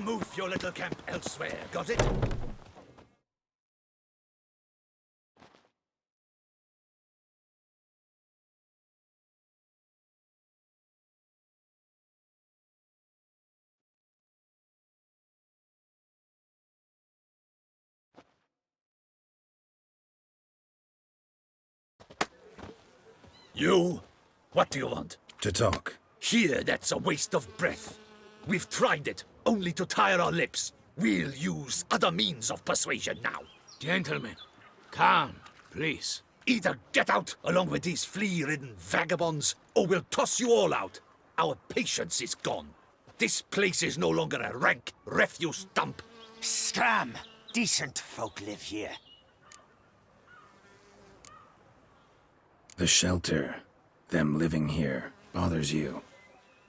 move your little camp elsewhere, got it? You? What do you want? To talk. Here, that's a waste of breath. We've tried it, only to tire our lips. We'll use other means of persuasion now. Gentlemen, calm, please. Either get out along with these flea-ridden vagabonds, or we'll toss you all out. Our patience is gone. This place is no longer a rank refuse dump. Scram! Decent folk live here. The shelter, them living here, bothers you.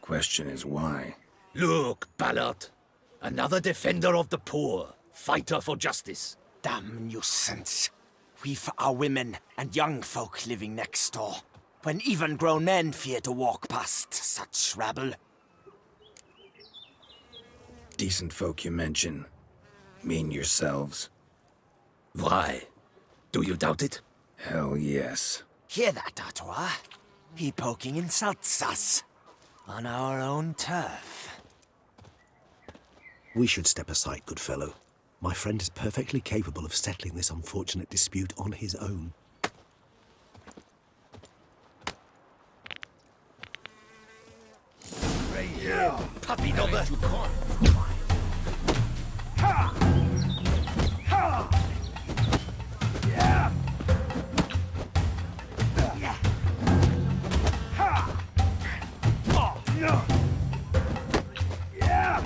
Question is why? Look, Ballard. Another defender of the poor. Fighter for justice. Damn nuisance. We've our women and young folk living next door, when even grown men fear to walk past such rabble. Decent folk you mention. Mean yourselves? Why? Do you doubt it? Hell yes. Hear that, Artois? He poking insults us. On our own turf. We should step aside, good fellow. My friend is perfectly capable of settling this unfortunate dispute on his own. Right here, puppy number.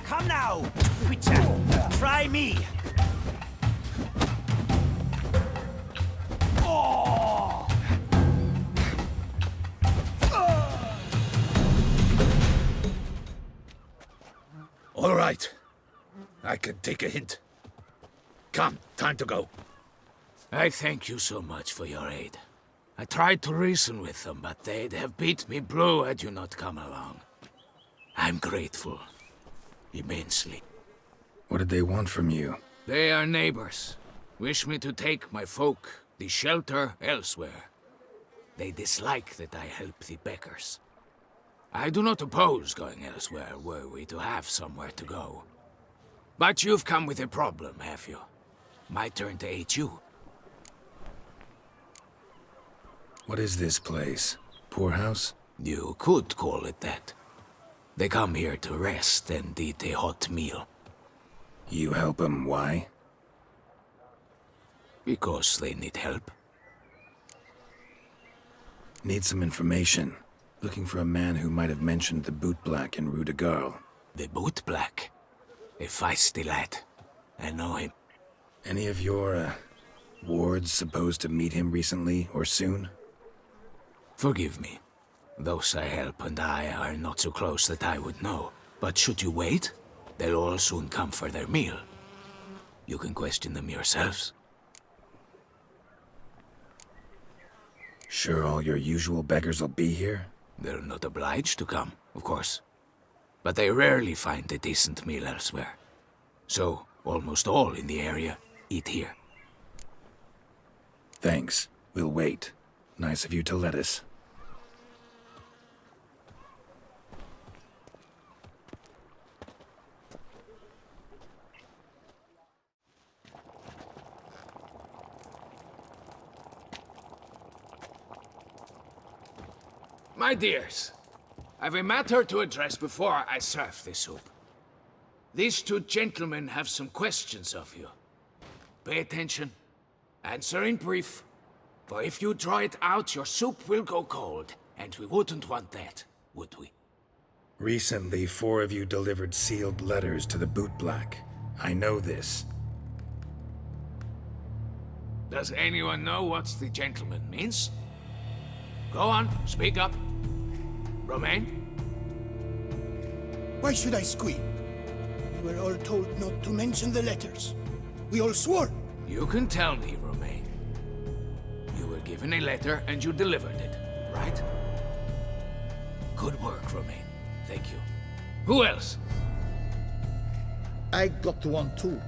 Come now, Witcher. Try me. All right. I can take a hint. Come, time to go. I thank you so much for your aid. I tried to reason with them, but they'd have beat me blue had you not come along. I'm grateful. Immensely. What did they want from you? They are neighbors. Wish me to take my folk, the shelter, elsewhere. They dislike that I help the beggars. I do not oppose going elsewhere, were we to have somewhere to go. But you've come with a problem, have you? My turn to aid you. What is this place? Poorhouse? You could call it that. They come here to rest and eat a hot meal. You help them, why? Because they need help. Need some information. Looking for a man who might have mentioned the Boot Black in Rue de Garl. The Boot Black. A feisty lad. I know him. Any of your, wards supposed to meet him recently or soon? Forgive me. Those I help and I are not so close that I would know. But should you wait, they'll all soon come for their meal. You can question them yourselves. Sure all your usual beggars will be here? They're not obliged to come, of course. But they rarely find a decent meal elsewhere. So, almost all in the area eat here. Thanks. We'll wait. Nice of you to let us. My dears, I've a matter to address before I serve the soup. These two gentlemen have some questions of you. Pay attention. Answer in brief. For if you draw it out, your soup will go cold. And we wouldn't want that, would we? Recently, 4 of you delivered sealed letters to the Boot Black. I know this. Does anyone know what the gentleman means? Go on, speak up. Romain? Why should I squeal? We were all told not to mention the letters. We all swore. You can tell me, Romain. You were given a letter and you delivered it, right? Good work, Romain. Thank you. Who else? I got one too.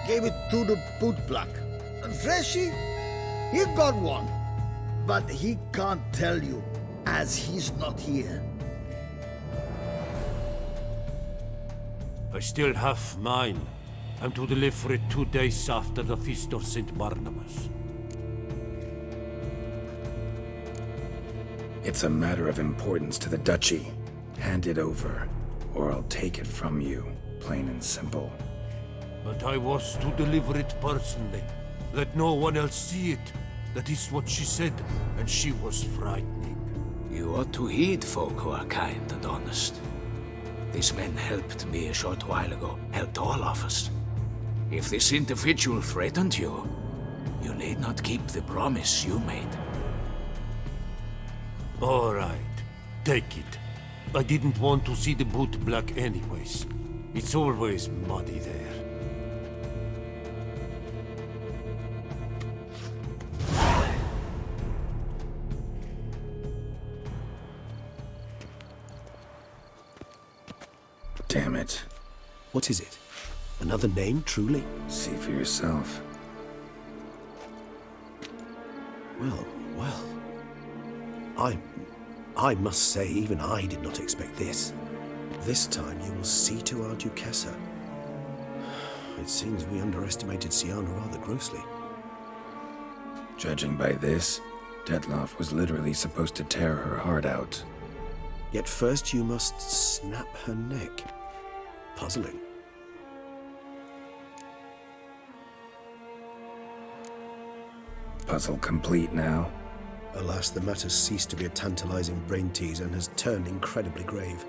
Gave it to the bootblack. And Freshy, he got one. But he can't tell you, as he's not here. I still have mine. I'm to deliver it 2 days after the Feast of St. Barnabas. It's a matter of importance to the Duchy. Hand it over, or I'll take it from you, plain and simple. But I was to deliver it personally. Let no one else see it. That is what she said, and she was frightening. You ought to heed folk who are kind and honest. These men helped me a short while ago, helped all of us. If this individual threatened you, you need not keep the promise you made. All right, take it. I didn't want to see the bootblack anyways. It's always muddy there. Damn it. What is it? Another name, truly? See for yourself. Well. I must say, even I did not expect this. This time you will see to our Duquesa. It seems we underestimated Siana rather grossly. Judging by this, Detloff was literally supposed to tear her heart out. Yet first you must snap her neck. Puzzling. Puzzle complete now. Alas, the matter's ceased to be a tantalizing brain tease and has turned incredibly grave.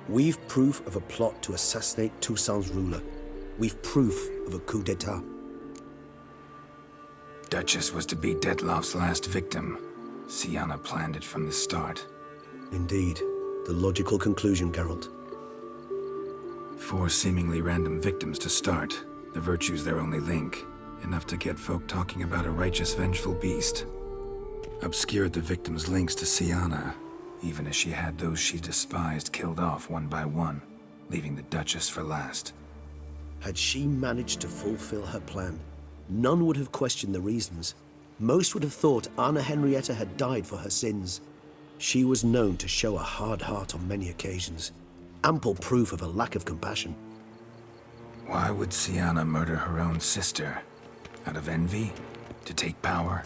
We've proof of a plot to assassinate Toussaint's ruler. We've proof of a coup d'etat. Duchess was to be Detloff's last victim. Siana planned it from the start. Indeed. The logical conclusion, Geralt. 4 seemingly random victims to start. The virtue's their only link. Enough to get folk talking about a righteous, vengeful beast. Obscured the victims' links to Siana, even as she had those she despised killed off one by one, leaving the Duchess for last. Had she managed to fulfill her plan, none would have questioned the reasons. Most would have thought Anna Henrietta had died for her sins. She was known to show a hard heart on many occasions. Ample proof of a lack of compassion. Why would Siana murder her own sister? Out of envy? To take power?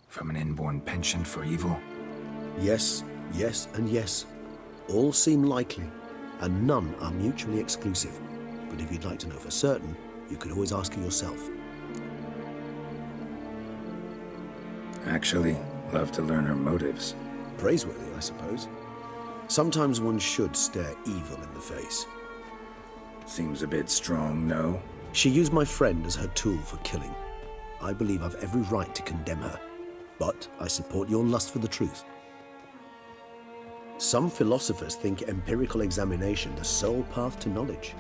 From an inborn penchant for evil? Yes, yes, and yes. All seem likely, and none are mutually exclusive. But if you'd like to know for certain, you could always ask her yourself. Actually, love to learn her motives. Praiseworthy, I suppose. Sometimes one should stare evil in the face. Seems a bit strong, no? She used my friend as her tool for killing. I believe I've every right to condemn her. But I support your lust for the truth. Some philosophers think empirical examination the sole path to knowledge.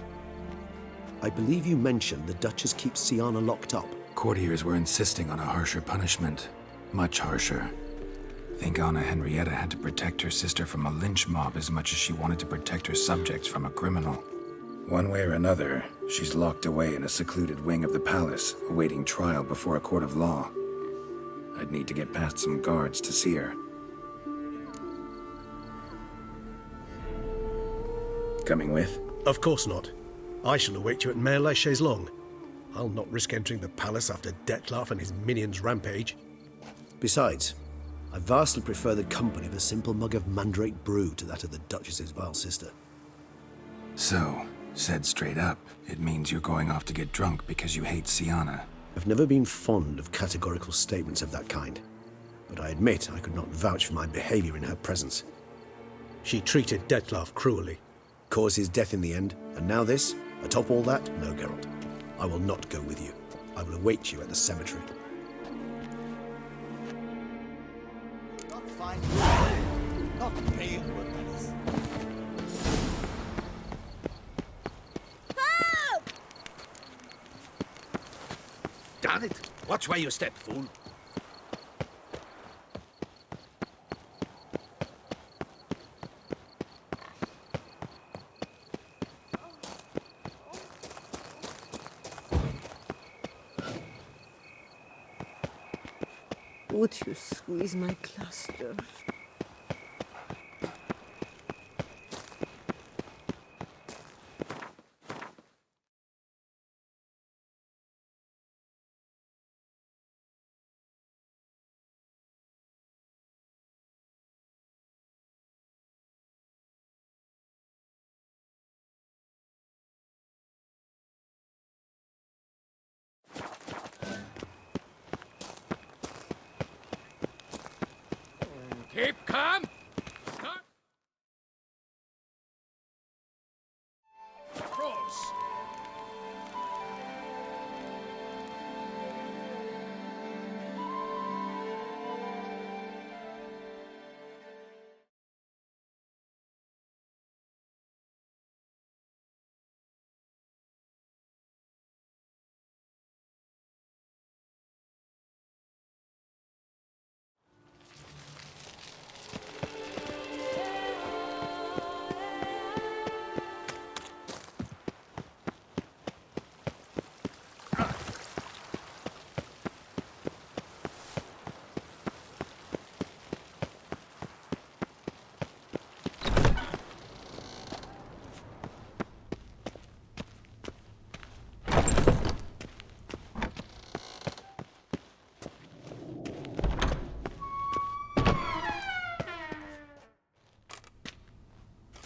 I believe you mentioned the Duchess keeps Siana locked up. Courtiers were insisting on a harsher punishment. Much harsher. Think Anna Henrietta had to protect her sister from a lynch mob as much as she wanted to protect her subjects from a criminal. One way or another, she's locked away in a secluded wing of the palace, awaiting trial before a court of law. I'd need to get past some guards to see her. Coming with? Of course not. I shall await you at Mare la Chaise-Longue. I'll not risk entering the palace after Detloff and his minions rampage. Besides, I vastly prefer the company of a simple mug of mandrake brew to that of the Duchess's vile sister. So, said straight up, it means you're going off to get drunk because you hate Siana. I've never been fond of categorical statements of that kind, but I admit I could not vouch for my behavior in her presence. She treated Detloff cruelly. Caused his death in the end, and now this? Atop all that? No, Geralt. I will not go with you. I will await you at the cemetery. Not fine. Not pale, but that is. Damn it! Watch where you step, fool. Would you squeeze my cluster? Keep calm. Start. Cross.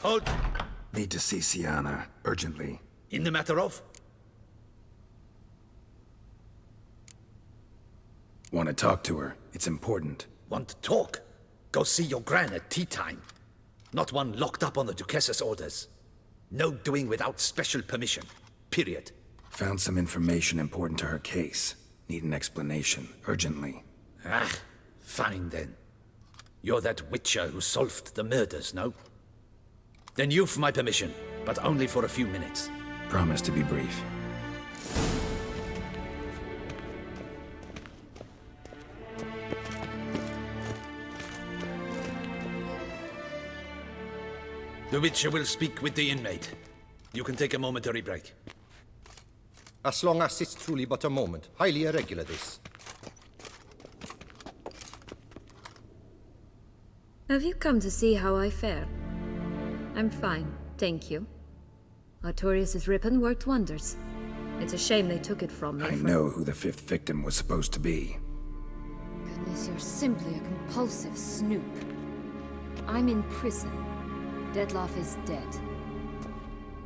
Halt! Need to see Sienna, urgently. In the matter of? Want to talk to her. It's important. Want to talk? Go see your gran at tea time. Not one locked up on the Duquesse's orders. No doing without special permission. Period. Found some information important to her case. Need an explanation, urgently. Ah, fine then. You're that witcher who solved the murders, no? Then you've my permission, but only for a few minutes. Promise to be brief. The Witcher will speak with the inmate. You can take a momentary break. As long as it's truly but a moment. Highly irregular, this. Have you come to see how I fare? I'm fine, thank you. Artorius' ribbon worked wonders. It's a shame they took it from me. I know who the fifth victim was supposed to be. Goodness, you're simply a compulsive snoop. I'm in prison. Dettlaff is dead.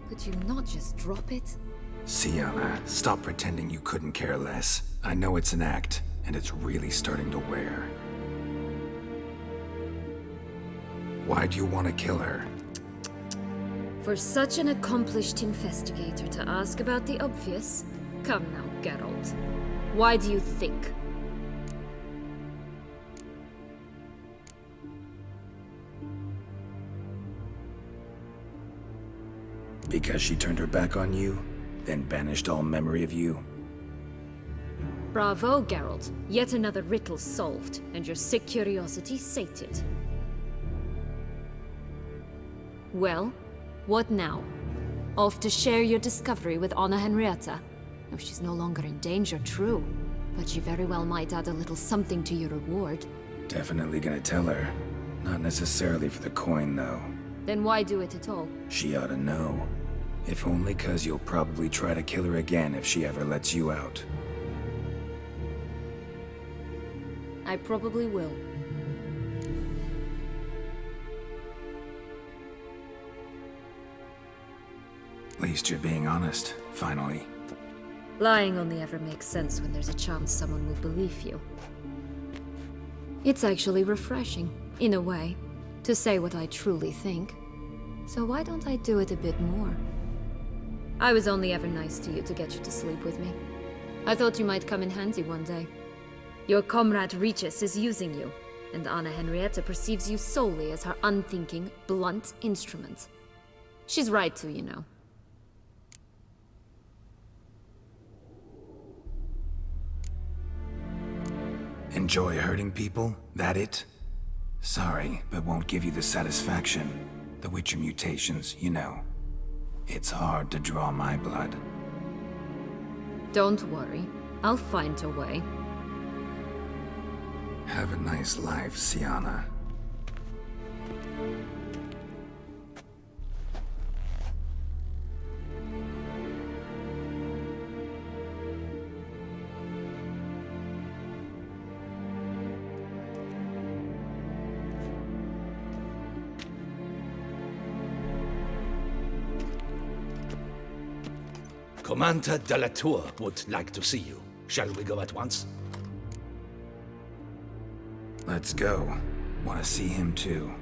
Could you not just drop it? Sienna, stop pretending you couldn't care less. I know it's an act, and it's really starting to wear. Why'd you want to kill her? For such an accomplished investigator to ask about the obvious? Come now, Geralt. Why do you think? Because she turned her back on you, then banished all memory of you? Bravo, Geralt. Yet another riddle solved, and your sick curiosity sated. Well, what now? Off to share your discovery with Anna Henrietta? Oh, she's no longer in danger, true. But she very well might add a little something to your reward. Definitely gonna tell her. Not necessarily for the coin, though. Then why do it at all? She ought to know. If only 'cause you'll probably try to kill her again if she ever lets you out. I probably will. At least you're being honest, finally. Lying only ever makes sense when there's a chance someone will believe you. It's actually refreshing, in a way, to say what I truly think. So why don't I do it a bit more? I was only ever nice to you to get you to sleep with me. I thought you might come in handy one day. Your comrade Regis is using you, and Anna Henrietta perceives you solely as her unthinking, blunt instrument. She's right to, you know. Enjoy hurting people? That it? Sorry, but won't give you the satisfaction. The Witcher mutations, you know. It's hard to draw my blood. Don't worry. I'll find a way. Have a nice life, Siana. Commander de la Tour would like to see you. Shall we go at once? Let's go. Want to see him too.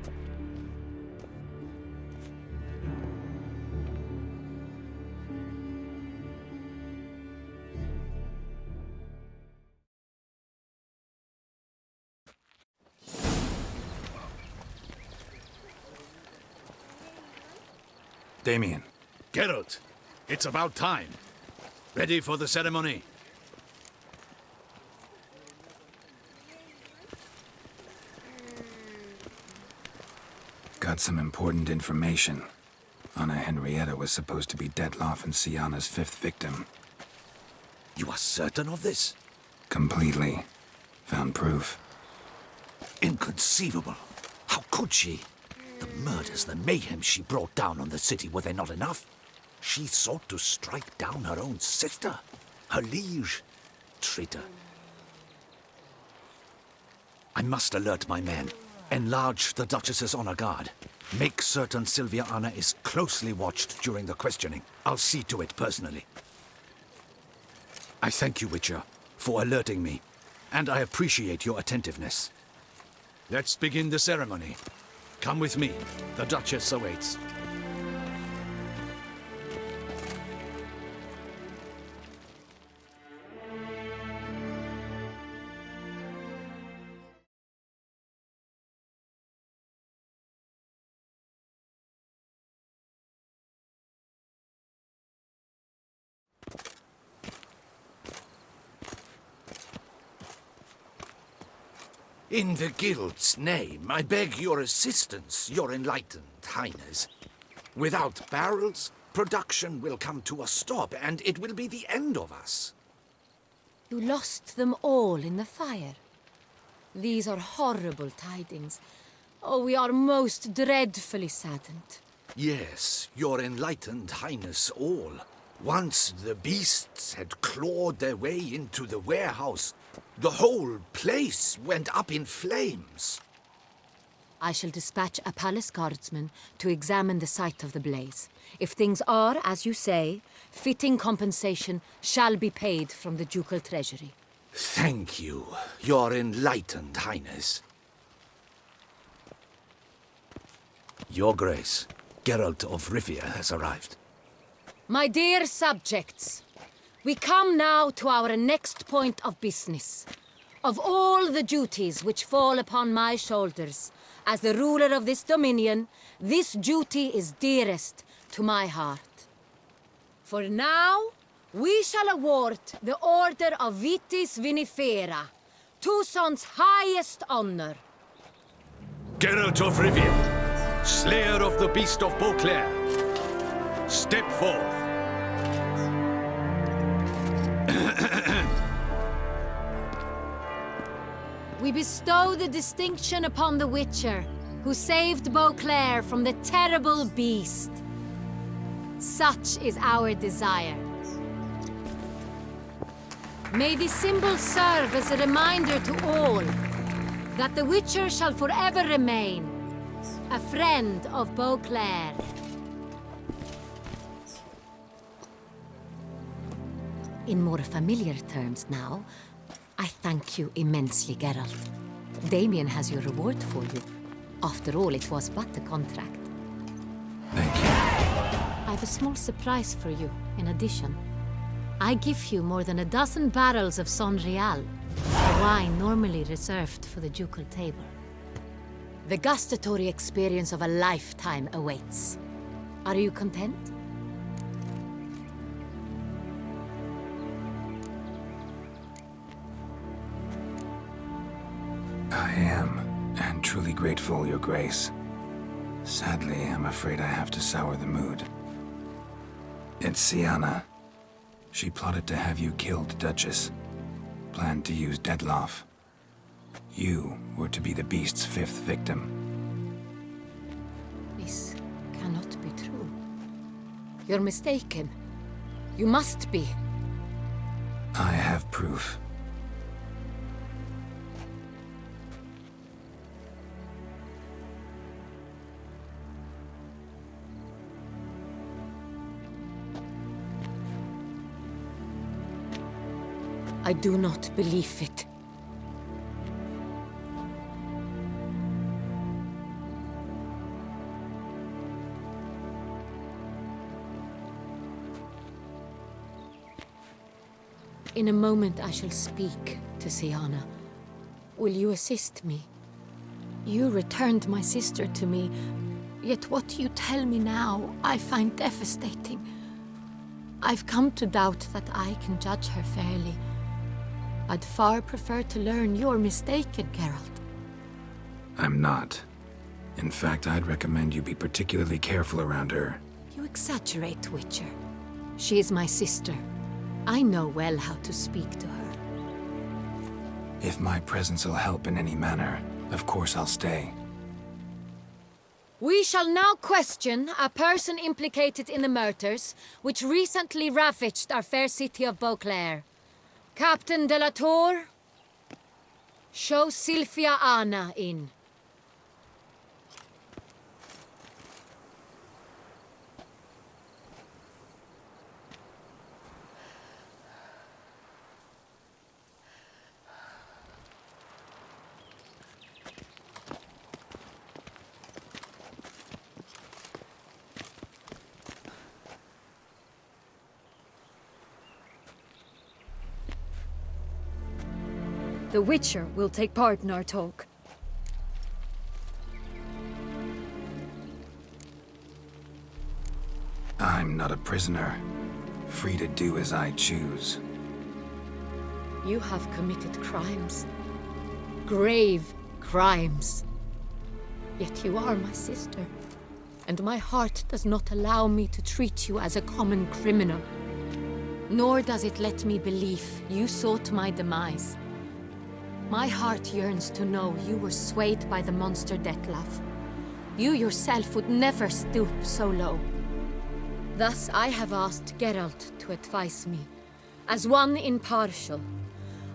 Damien. Geralt, it's about time. Ready for the ceremony? Got some important information. Anna Henrietta was supposed to be Detloff and Siana's 5th victim. You are certain of this? Completely. Found proof. Inconceivable. How could she? The murders, the mayhem she brought down on the city, were they not enough? She sought to strike down her own sister, her liege. Traitor. I must alert my men. Enlarge the Duchess's honor guard. Make certain Sylvia Anna is closely watched during the questioning. I'll see to it personally. I thank you, Witcher, for alerting me, and I appreciate your attentiveness. Let's begin the ceremony. Come with me. The Duchess awaits. In the Guild's name, I beg your assistance, your enlightened highness. Without barrels, production will come to a stop, and it will be the end of us. You lost them all in the fire. These are horrible tidings. Oh, we are most dreadfully saddened. Yes, your enlightened highness all. Once the beasts had clawed their way into the warehouse, the whole place went up in flames. I shall dispatch a palace guardsman to examine the site of the blaze. If things are, as you say, fitting compensation shall be paid from the ducal treasury. Thank you, your enlightened highness. Your Grace, Geralt of Rivia has arrived. My dear subjects, we come now to our next point of business. Of all the duties which fall upon my shoulders, as the ruler of this dominion, this duty is dearest to my heart. For now, we shall award the Order of Vitis Vinifera, Toussaint's highest honor. Geralt of Rivia, slayer of the beast of Beauclair, step forth. We bestow the distinction upon the Witcher, who saved Beauclair from the terrible beast. Such is our desire. May this symbol serve as a reminder to all that the Witcher shall forever remain a friend of Beauclair. In more familiar terms now, I thank you immensely, Geralt. Damien has your reward for you. After all, it was but a contract. Thank you. I have a small surprise for you, in addition. I give you more than a dozen barrels of Sonrial, a wine normally reserved for the ducal table. The gustatory experience of a lifetime awaits. Are you content? I am, and truly grateful, Your Grace. Sadly, I'm afraid I have to sour the mood. It's Siana. She plotted to have you killed, Duchess. Planned to use Detloff. You were to be the beast's 5th victim. This cannot be true. You're mistaken. You must be. I have proof. I do not believe it. In a moment I shall speak to Siana. Will you assist me? You returned my sister to me, yet what you tell me now I find devastating. I've come to doubt that I can judge her fairly. I'd far prefer to learn you're mistaken, Geralt. I'm not. In fact, I'd recommend you be particularly careful around her. You exaggerate, Witcher. She is my sister. I know well how to speak to her. If my presence will help in any manner, of course I'll stay. We shall now question a person implicated in the murders which recently ravaged our fair city of Beauclair. Captain de la Tour, show Sylvia Anna in. The Witcher will take part in our talk. I'm not a prisoner, free to do as I choose. You have committed crimes. Grave crimes. Yet you are my sister, and my heart does not allow me to treat you as a common criminal. Nor does it let me believe you sought my demise. My heart yearns to know you were swayed by the monster Dettlaff. You yourself would never stoop so low. Thus I have asked Geralt to advise me, as one impartial.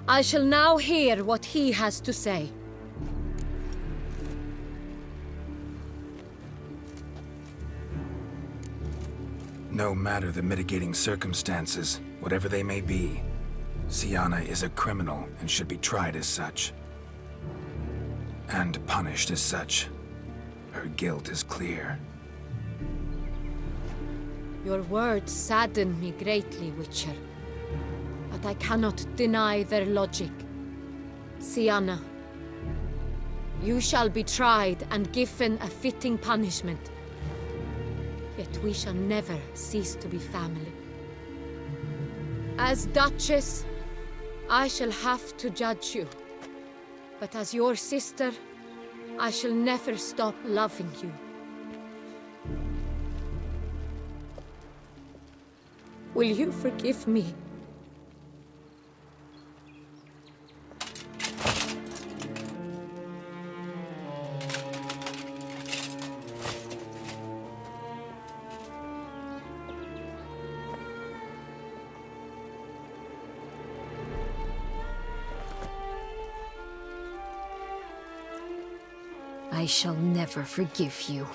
I shall now hear what he has to say. No matter the mitigating circumstances, whatever they may be, Siana is a criminal and should be tried as such. And punished as such. Her guilt is clear. Your words sadden me greatly, Witcher. But I cannot deny their logic. Siana, you shall be tried and given a fitting punishment. Yet we shall never cease to be family. As Duchess, I shall have to judge you. But as your sister, I shall never stop loving you. Will you forgive me? I shall never forgive you.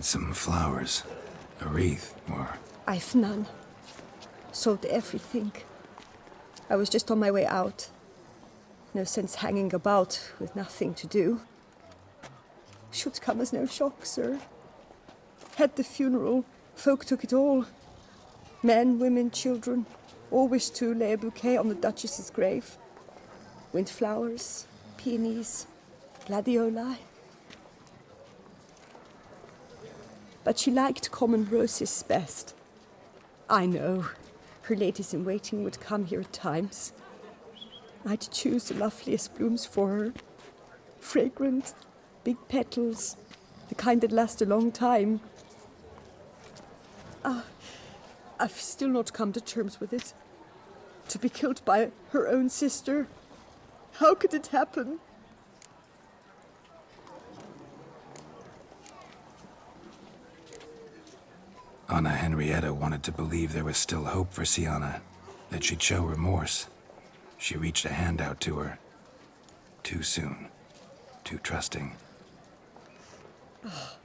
need some flowers. A wreath, or... I've none. Sold everything. I was just on my way out. No sense hanging about with nothing to do. Should come as no shock, sir. Had the funeral, folk took it all. Men, women, children, all wished to lay a bouquet on the Duchess's grave. Windflowers, peonies, gladioli. But she liked common roses best. I know, her ladies-in-waiting would come here at times. I'd choose the loveliest blooms for her. Fragrant, big petals, the kind that last a long time. I've still not come to terms with it. To be killed by her own sister. How could it happen? Anna Henrietta wanted to believe there was still hope for Sienna, that she'd show remorse. She reached a hand out to her. Too soon. Too trusting. Oh,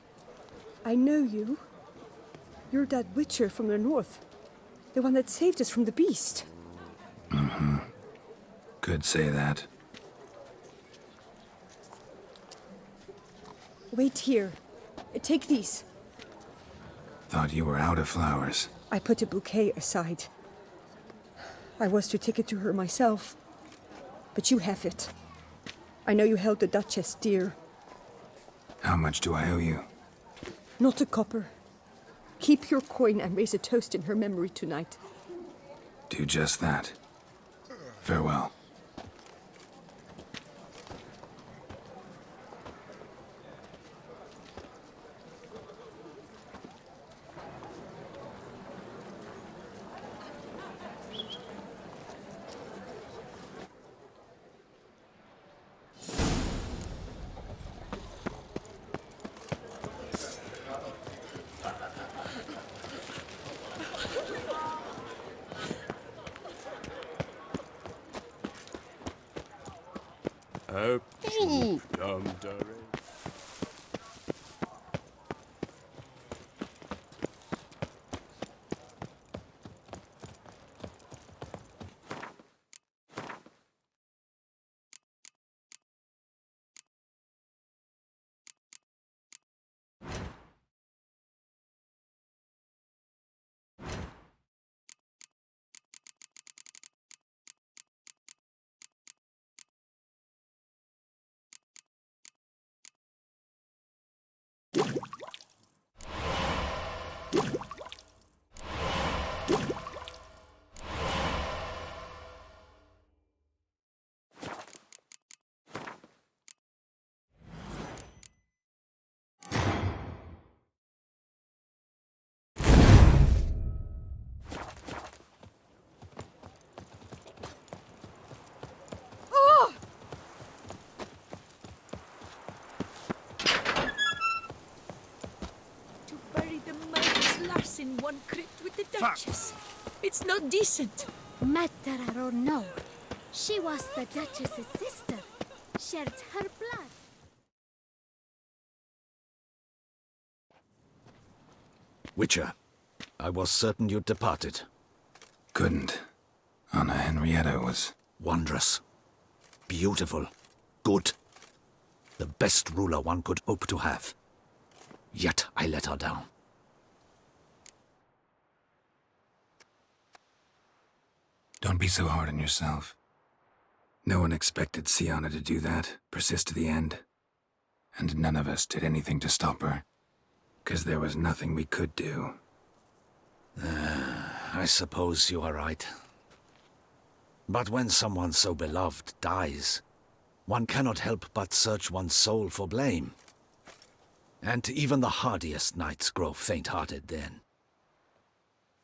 I know you. You're that witcher from the north. The one that saved us from the beast. Mm-hmm. Could say that. Wait here. Take these. Thought you were out of flowers. I put a bouquet aside. I was to take it to her myself. But you have it. I know you held the Duchess dear. How much do I owe you? Not a copper. Keep your coin and raise a toast in her memory tonight. Do just that. Farewell. In one crypt with the Duchess. It's not decent. Matter or no, she was the Duchess's sister. Shared her blood. Witcher, I was certain you'd departed. Couldn't. Anna Henrietta was... wondrous. Beautiful. Good. The best ruler one could hope to have. Yet I let her down. Don't be so hard on yourself. No one expected Sienna to do that, persist to the end. And none of us did anything to stop her. 'Cause there was nothing we could do. I suppose you are right. But when someone so beloved dies, one cannot help but search one's soul for blame. And even the hardiest knights grow faint-hearted then.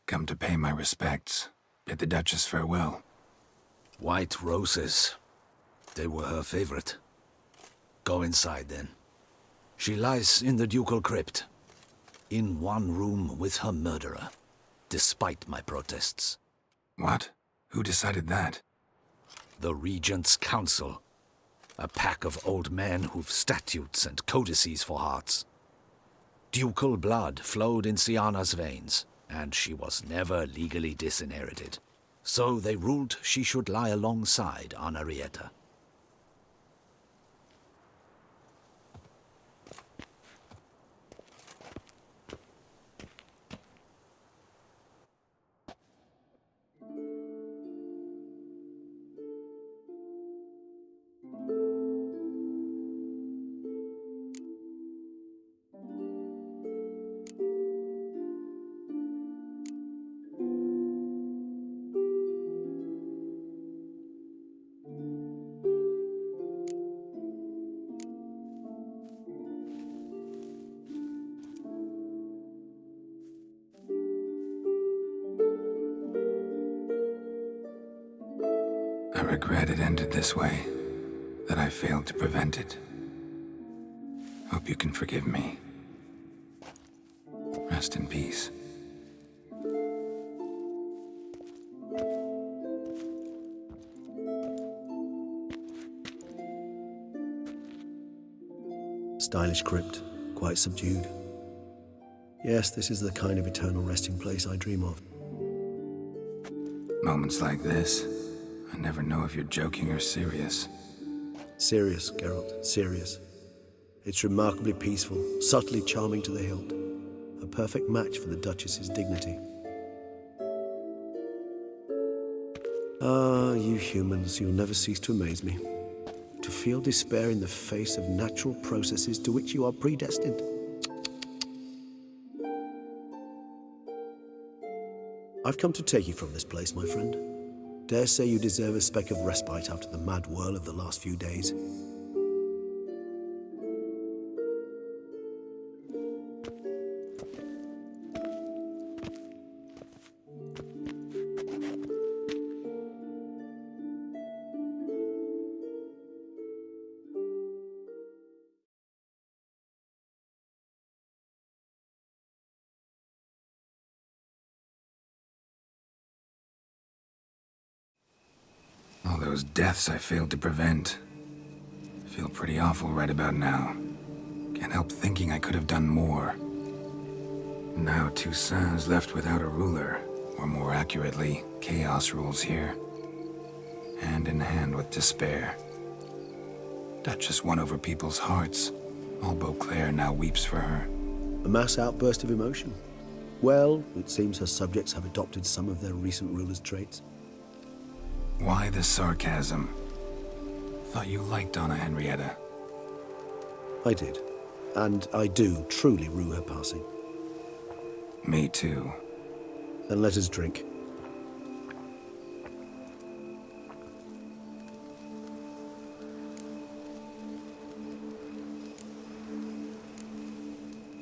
Come to pay my respects. Bid the Duchess farewell. White roses. They were her favorite. Go inside, then. She lies in the ducal crypt. In one room with her murderer. Despite my protests. What? Who decided that? The Regent's Council. A pack of old men who've statutes and codices for hearts. Ducal blood flowed in Syanna's veins, and she was never legally disinherited. So they ruled she should lie alongside Anarietta. I regret it ended this way, that I failed to prevent it. Hope you can forgive me. Rest in peace. Stylish crypt, quite subdued. Yes, this is the kind of eternal resting place I dream of. Moments like this, I never know if you're joking or serious. Serious, Geralt, serious. It's remarkably peaceful, subtly charming to the hilt. A perfect match for the Duchess's dignity. Ah, you humans, you'll never cease to amaze me. To feel despair in the face of natural processes to which you are predestined. I've come to take you from this place, my friend. Dare say you deserve a speck of respite after the mad whirl of the last few days. All those deaths I failed to prevent. Feel pretty awful right about now. Can't help thinking I could have done more. Now Toussaint's left without a ruler, or more accurately, chaos rules here. Hand in hand with despair. Duchess won over people's hearts. All Beauclair now weeps for her. A mass outburst of emotion. Well, it seems her subjects have adopted some of their recent ruler's traits. Why the sarcasm? Thought you liked Donna Henrietta. I did. And I do truly rue her passing. Me too. Then let us drink.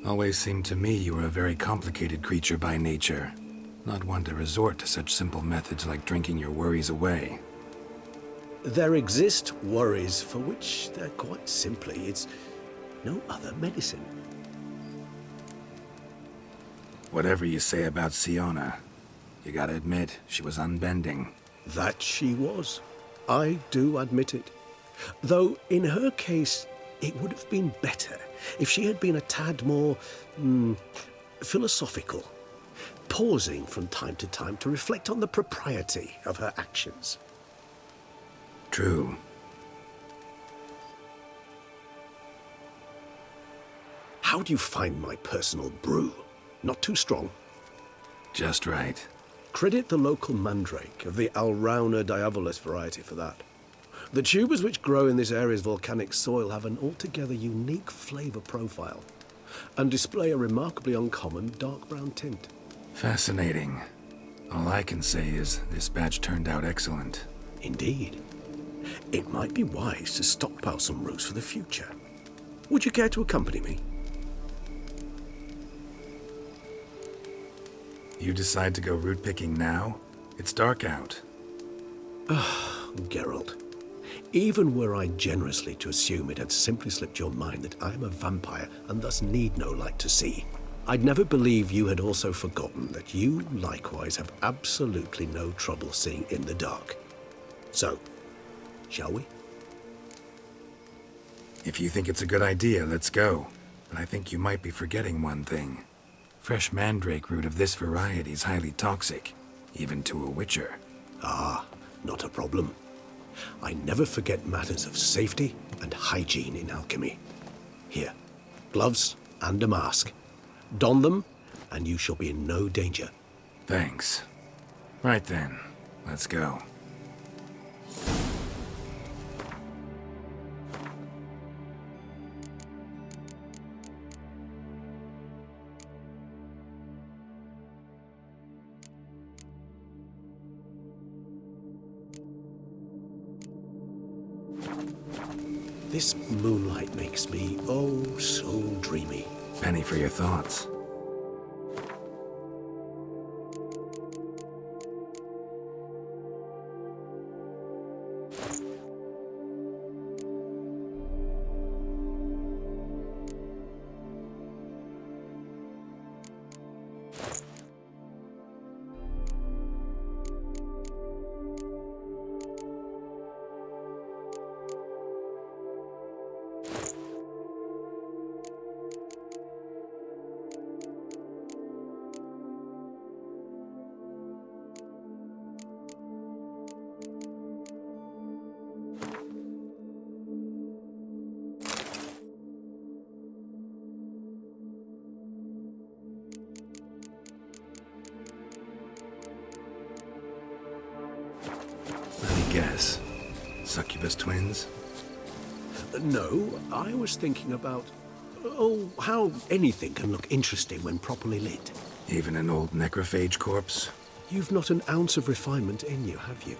Always seemed to me you were a very complicated creature by nature. Not one to resort to such simple methods like drinking your worries away. There exist worries for which they're quite simply, it's no other medicine. Whatever you say about Syanna, you gotta admit, she was unbending. That she was. I do admit it. Though, in her case, it would have been better if she had been a tad more, philosophical. Pausing from time to time to reflect on the propriety of her actions. True. How do you find my personal brew? Not too strong? Just right. Credit the local mandrake of the Alrauna diabolus variety for that. The tubers which grow in this area's volcanic soil have an altogether unique flavor profile and display a remarkably uncommon dark brown tint. Fascinating. All I can say is this batch turned out excellent. Indeed. It might be wise to stockpile some roots for the future. Would you care to accompany me? You decide to go root picking now? It's dark out. Geralt. Even were I generously to assume it had simply slipped your mind that I am a vampire and thus need no light to see, I'd never believe you had also forgotten that you likewise have absolutely no trouble seeing in the dark. So, shall we? If you think it's a good idea, let's go. but I think you might be forgetting one thing. Fresh mandrake root of this variety is highly toxic, even to a witcher. Ah, not a problem. I never forget matters of safety and hygiene in alchemy. Here, gloves and a mask. Don them, and you shall be in no danger. Thanks. Right then, let's go. This moonlight makes me, oh, so dreamy. Penny for your thoughts. Guess. Succubus twins? No, I was thinking about, oh, how anything can look interesting when properly lit. Even an old necrophage corpse? You've not an ounce of refinement in you, have you?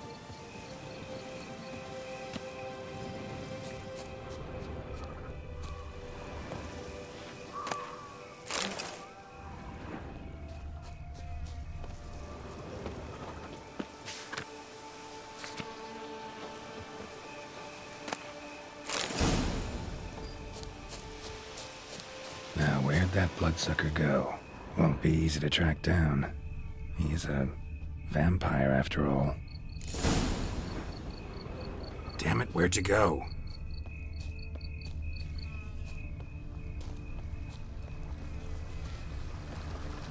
Where'd that bloodsucker go? Won't be easy to track down. He's a vampire after all. Damn it, where'd you go?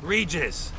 Regis!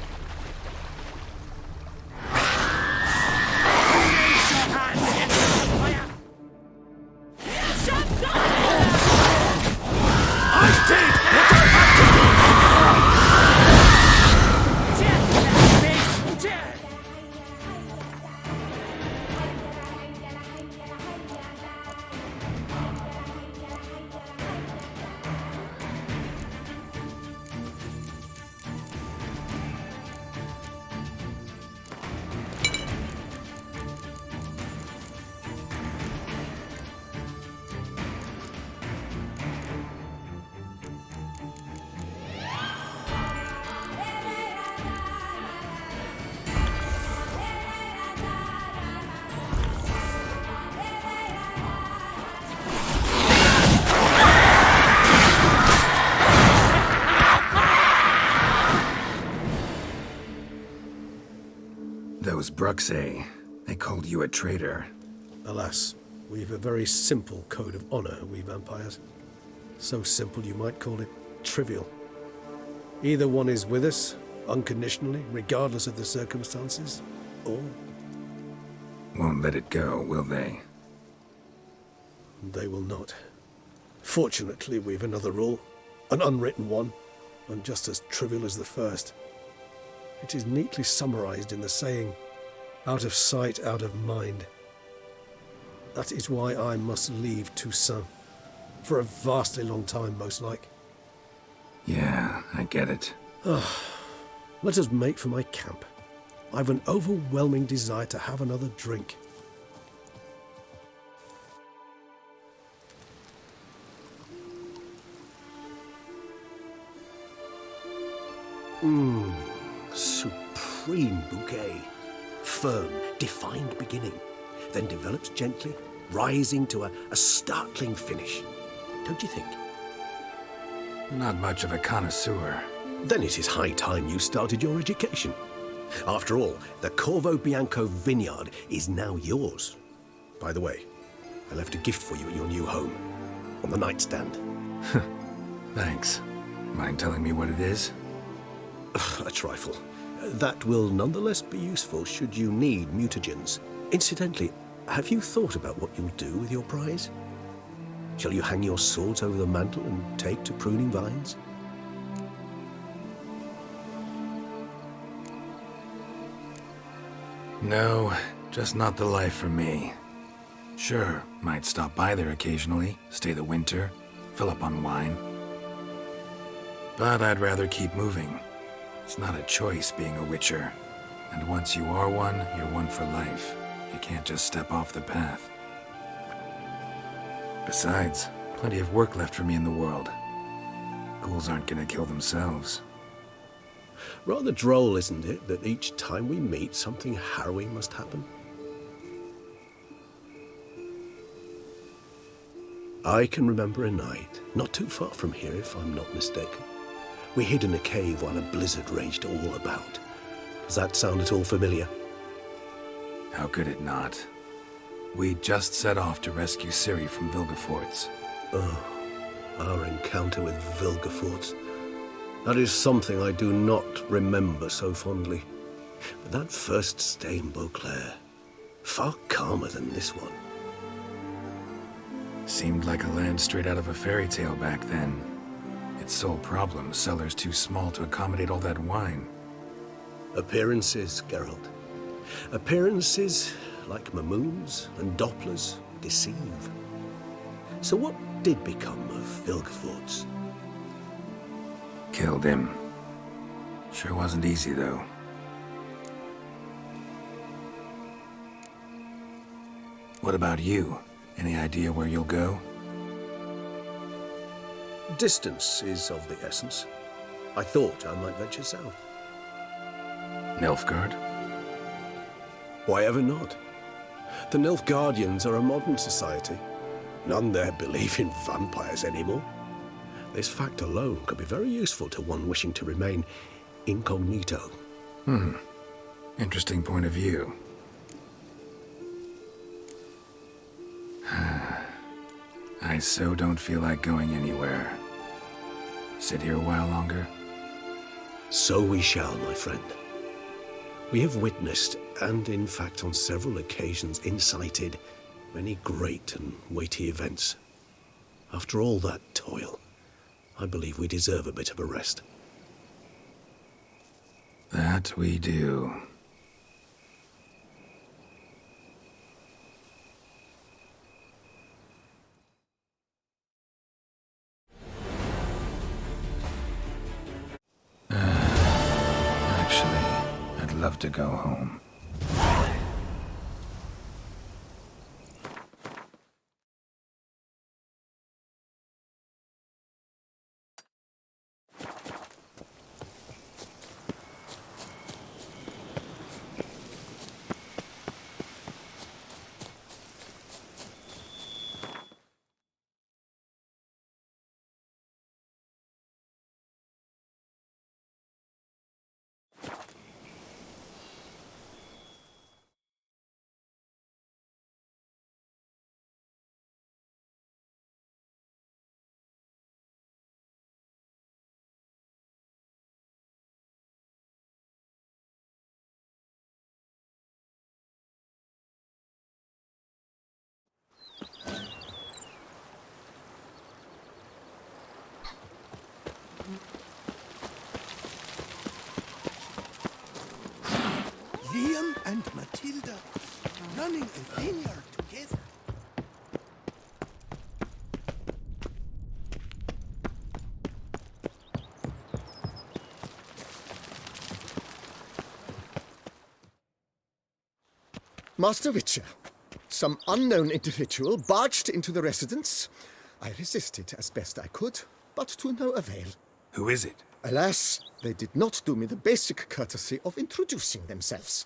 Those Bruxae, they called you a traitor. Alas, we've a very simple code of honor, we vampires. So simple you might call it trivial. Either one is with us, unconditionally, regardless of the circumstances, or... Won't let it go, will they? They will not. Fortunately, we've another rule, an unwritten one, and just as trivial as the first. It is neatly summarized in the saying, out of sight, out of mind. That is why I must leave Toussaint. For a vastly long time, most like. Yeah, I get it. Let us make for my camp. I've an overwhelming desire to have another drink. Supreme bouquet. Firm, defined beginning, then develops gently, rising to a startling finish. Don't you think? Not much of a connoisseur. Then it is high time you started your education. After all, the Corvo Bianco vineyard is now yours. By the way, I left a gift for you in your new home, on the nightstand. Thanks. Mind telling me what it is? A trifle. That will nonetheless be useful should you need mutagens. Incidentally, have you thought about what you'll do with your prize? Shall you hang your swords over the mantle and take to pruning vines? No, just not the life for me. Sure, might stop by there occasionally, stay the winter, fill up on wine. But I'd rather keep moving. It's not a choice being a witcher. And once you are one, you're one for life. You can't just step off the path. Besides, plenty of work left for me in the world. Ghouls aren't gonna kill themselves. Rather droll, isn't it, that each time we meet, something harrowing must happen? I can remember a night, not too far from here if I'm not mistaken. We hid in a cave while a blizzard raged all about. Does that sound at all familiar? How could it not? We just set off to rescue Ciri from Vilgefortz. Oh, our encounter with Vilgefortz. That is something I do not remember so fondly. But that first stay in Beauclair, far calmer than this one. Seemed like a land straight out of a fairy tale back then. Its sole problem, cellars too small to accommodate all that wine. Appearances, Geralt. Appearances, like Mamoons and Dopplers, deceive. So what did become of Vilgefortz? Killed him. Sure wasn't easy, though. What about you? Any idea where you'll go? Distance is of the essence. I thought I might venture south. Nilfgaard? Why ever not? The Nilfgaardians are a modern society. None there believe in vampires anymore. This fact alone could be very useful to one wishing to remain incognito. Interesting point of view. I so don't feel like going anywhere. Sit here a while longer? So we shall, my friend. We have witnessed, and in fact on several occasions incited, many great and weighty events. After all that toil, I believe we deserve a bit of a rest. That we do. Actually, I'd love to go home. Liam and Matilda running a vineyard together. Master Witcher, some unknown individual barged into the residence. I resisted as best I could, but to no avail. Who is it? Alas, they did not do me the basic courtesy of introducing themselves.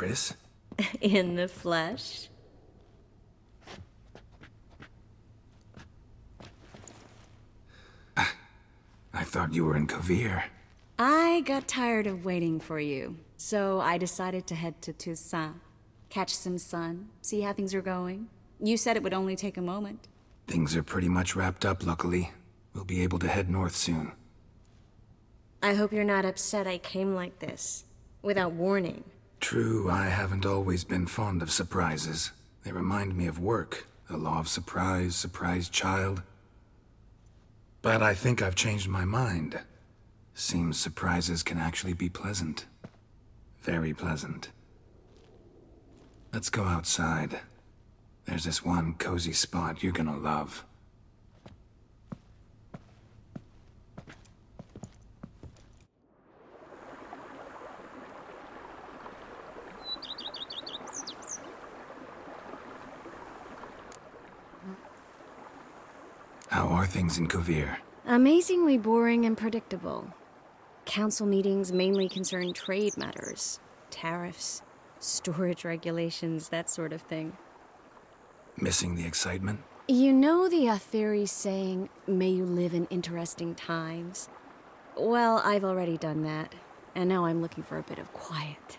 Triss? In the flesh? I thought you were in Kovir. I got tired of waiting for you, so I decided to head to Toussaint. Catch some sun, see how things are going. You said it would only take a moment. Things are pretty much wrapped up, luckily. We'll be able to head north soon. I hope you're not upset I came like this, without warning. True, I haven't always been fond of surprises. They remind me of work, the law of surprise, surprise child. But I think I've changed my mind. Seems surprises can actually be pleasant. Very pleasant. Let's go outside. There's this one cozy spot you're gonna love. How are things in Kovir? Amazingly boring and predictable. Council meetings mainly concern trade matters, tariffs, storage regulations, that sort of thing. Missing the excitement? You know the Atheri saying, may you live in interesting times? Well, I've already done that, and now I'm looking for a bit of quiet.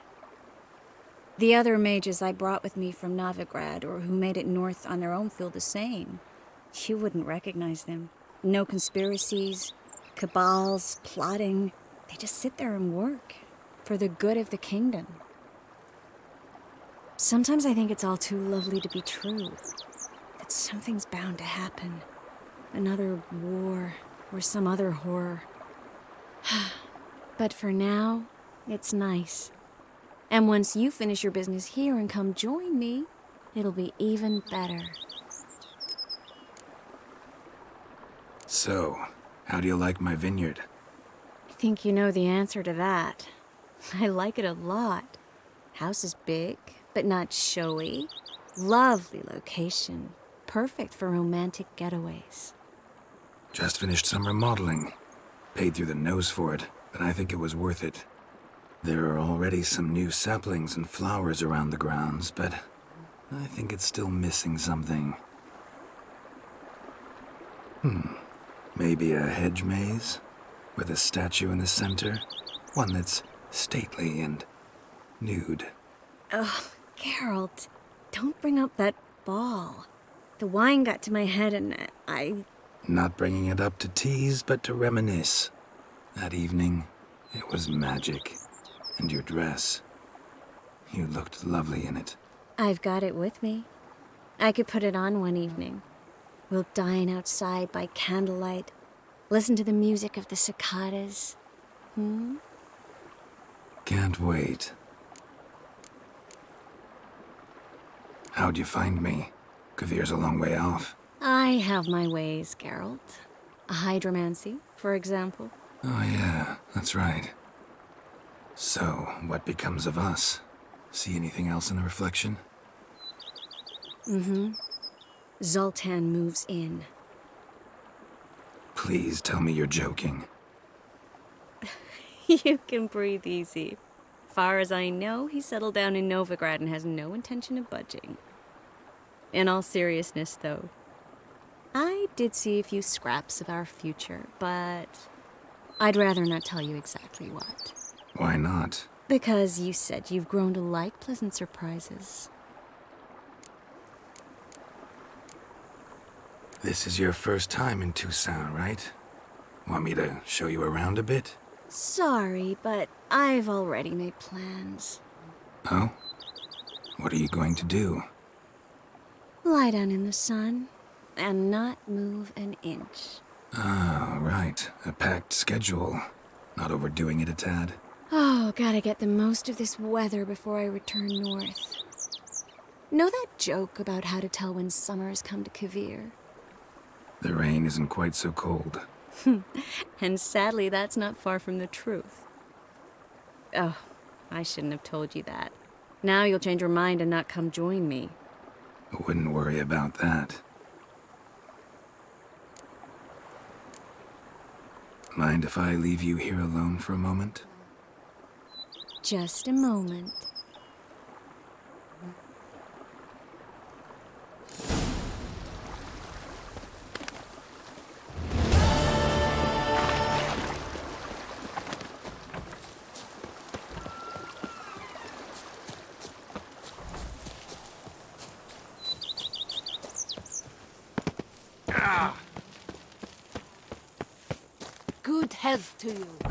The other mages I brought with me from Novigrad, or who made it north on their own, feel the same. You wouldn't recognize them. No conspiracies, cabals, plotting. They just sit there and work, for the good of the kingdom. Sometimes I think it's all too lovely to be true. That something's bound to happen. Another war, or some other horror. But for now, it's nice. And once you finish your business here and come join me, it'll be even better. So, how do you like my vineyard? I think you know the answer to that. I like it a lot. House is big, but not showy. Lovely location. Perfect for romantic getaways. Just finished some remodeling. Paid through the nose for it, but I think it was worth it. There are already some new saplings and flowers around the grounds, but I think it's still missing something. Maybe a hedge maze? With a statue in the center? One that's stately and nude. Oh, Geralt, don't bring up that ball. The wine got to my head and I... Not bringing it up to tease, but to reminisce. That evening, it was magic. And your dress. You looked lovely in it. I've got it with me. I could put it on one evening. We'll dine outside by candlelight, listen to the music of the cicadas. Can't wait. How'd you find me? Kovir's a long way off. I have my ways, Geralt. Hydromancy, for example. Oh yeah, that's right. So, what becomes of us? See anything else in the reflection? Zoltan moves in. Please tell me you're joking. You can breathe easy. Far as I know, he settled down in Novigrad and has no intention of budging. In all seriousness, though, I did see a few scraps of our future, but I'd rather not tell you exactly what. Why not? Because you said you've grown to like pleasant surprises. This is your first time in Toussaint, right? Want me to show you around a bit? Sorry, but I've already made plans. Oh? What are you going to do? Lie down in the sun and not move an inch. Ah, right. A packed schedule. Not overdoing it a tad. Oh, gotta get the most of this weather before I return north. Know that joke about how to tell when summer has come to Kovir? The rain isn't quite so cold. And sadly, that's not far from the truth. Oh, I shouldn't have told you that. Now you'll change your mind and not come join me. I wouldn't worry about that. Mind if I leave you here alone for a moment? Just a moment. good health to you.